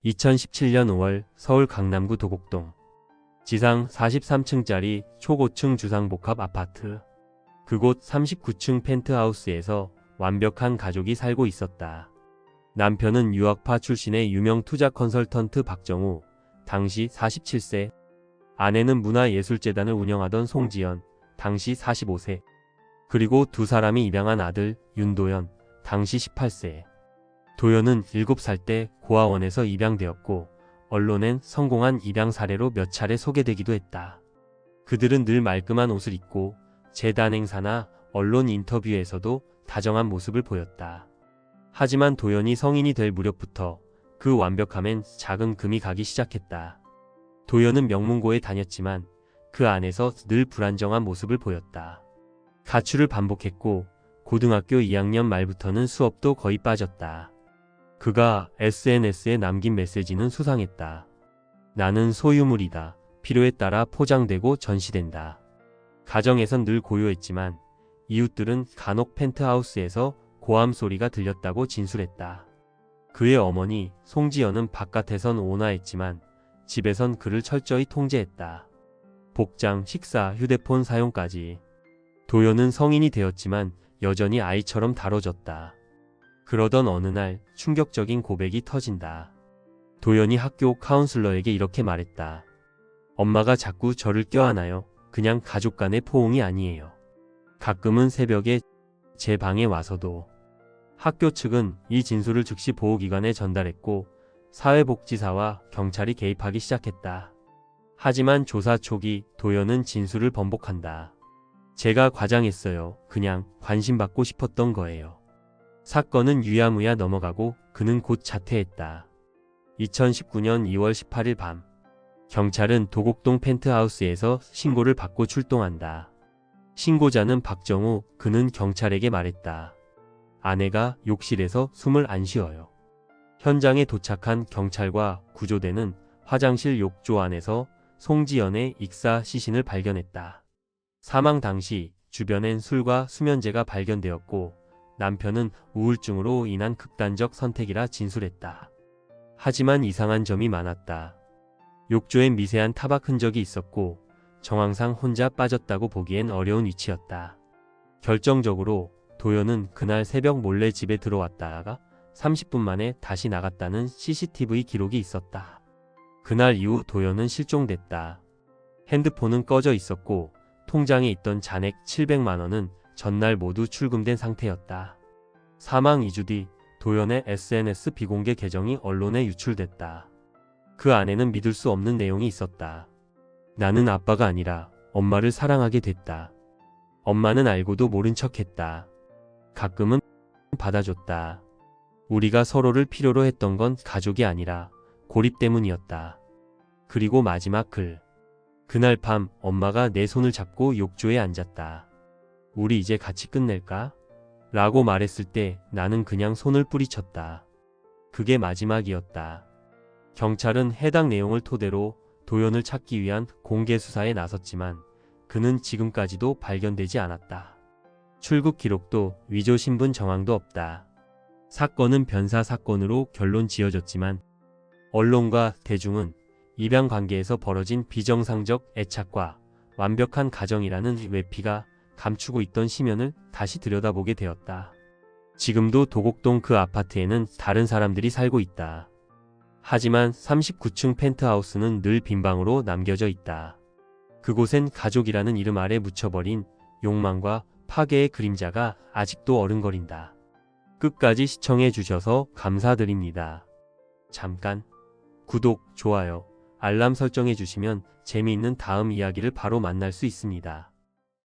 2017년 5월 서울 강남구 도곡동 지상 43층짜리 초고층 주상복합 아파트. 그곳 39층 펜트하우스에서 완벽한 가족이 살고 있었다. 남편은 유학파 출신의 유명 투자 컨설턴트 박정우, 당시 47세. 아내는 문화예술재단을 운영하던 송지연, 당시 45세. 그리고 두 사람이 입양한 아들 윤도현, 당시 18세. 도현은 7살 때 고아원에서 입양되었고 언론엔 성공한 입양 사례로 몇 차례 소개되기도 했다. 그들은 늘 말끔한 옷을 입고 재단 행사나 언론 인터뷰에서도 다정한 모습을 보였다. 하지만 도현이 성인이 될 무렵부터 그 완벽함엔 작은 금이 가기 시작했다. 도현은 명문고에 다녔지만 그 안에서 늘 불안정한 모습을 보였다. 가출을 반복했고 고등학교 2학년 말부터는 수업도 거의 빠졌다. 그가 SNS에 남긴 메시지는 수상했다. 나는 소유물이다. 필요에 따라 포장되고 전시된다. 가정에선 늘 고요했지만 이웃들은 간혹 펜트하우스에서 고함 소리가 들렸다고 진술했다. 그의 어머니 송지연은 바깥에선 온화했지만 집에선 그를 철저히 통제했다. 복장, 식사, 휴대폰 사용까지. 도현은 성인이 되었지만 여전히 아이처럼 다뤄졌다. 그러던 어느 날 충격적인 고백이 터진다. 도현이 학교 카운슬러에게 이렇게 말했다. 엄마가 자꾸 저를 껴안아요. 그냥 가족 간의 포옹이 아니에요. 가끔은 새벽에 제 방에 와서도. 학교 측은 이 진술을 즉시 보호기관에 전달했고 사회복지사와 경찰이 개입하기 시작했다. 하지만 조사 초기 도현은 진술을 번복한다. 제가 과장했어요. 그냥 관심받고 싶었던 거예요. 사건은 유야무야 넘어가고 그는 곧 자퇴했다. 2019년 2월 18일 밤 경찰은 도곡동 펜트하우스에서 신고를 받고 출동한다. 신고자는 박정우, 그는 경찰에게 말했다. 아내가 욕실에서 숨을 안 쉬어요. 현장에 도착한 경찰과 구조대는 화장실 욕조 안에서 송지연의 익사 시신을 발견했다. 사망 당시 주변엔 술과 수면제가 발견되었고 남편은 우울증으로 인한 극단적 선택이라 진술했다. 하지만 이상한 점이 많았다. 욕조엔 미세한 타박 흔적이 있었고 정황상 혼자 빠졌다고 보기엔 어려운 위치였다. 결정적으로 도현은 그날 새벽 몰래 집에 들어왔다가 30분 만에 다시 나갔다는 CCTV 기록이 있었다. 그날 이후 도현은 실종됐다. 핸드폰은 꺼져 있었고 통장에 있던 잔액 700만 원은 전날 모두 출금된 상태였다. 사망 2주 뒤 도현의 SNS 비공개 계정이 언론에 유출됐다. 그 안에는 믿을 수 없는 내용이 있었다. 나는 아빠가 아니라 엄마를 사랑하게 됐다. 엄마는 알고도 모른 척했다. 가끔은 받아줬다. 우리가 서로를 필요로 했던 건 가족이 아니라 고립 때문이었다. 그리고 마지막 글. 그날 밤 엄마가 내 손을 잡고 욕조에 앉았다. 우리 이제 같이 끝낼까? 라고 말했을 때 나는 그냥 손을 뿌리쳤다. 그게 마지막이었다. 경찰은 해당 내용을 토대로 도현을 찾기 위한 공개 수사에 나섰지만 그는 지금까지도 발견되지 않았다. 출국 기록도 위조 신분 정황도 없다. 사건은 변사 사건으로 결론 지어졌지만 언론과 대중은 입양 관계에서 벌어진 비정상적 애착과 완벽한 가정이라는 외피가 감추고 있던 심연을 다시 들여다보게 되었다. 지금도 도곡동 그 아파트에는 다른 사람들이 살고 있다. 하지만 39층 펜트하우스는 늘 빈방으로 남겨져 있다. 그곳엔 가족이라는 이름 아래 묻혀버린 욕망과 파괴의 그림자가 아직도 어른거린다. 끝까지 시청해 주셔서 감사드립니다. 잠깐 구독, 좋아요, 알람 설정해 주시면 재미있는 다음 이야기를 바로 만날 수 있습니다.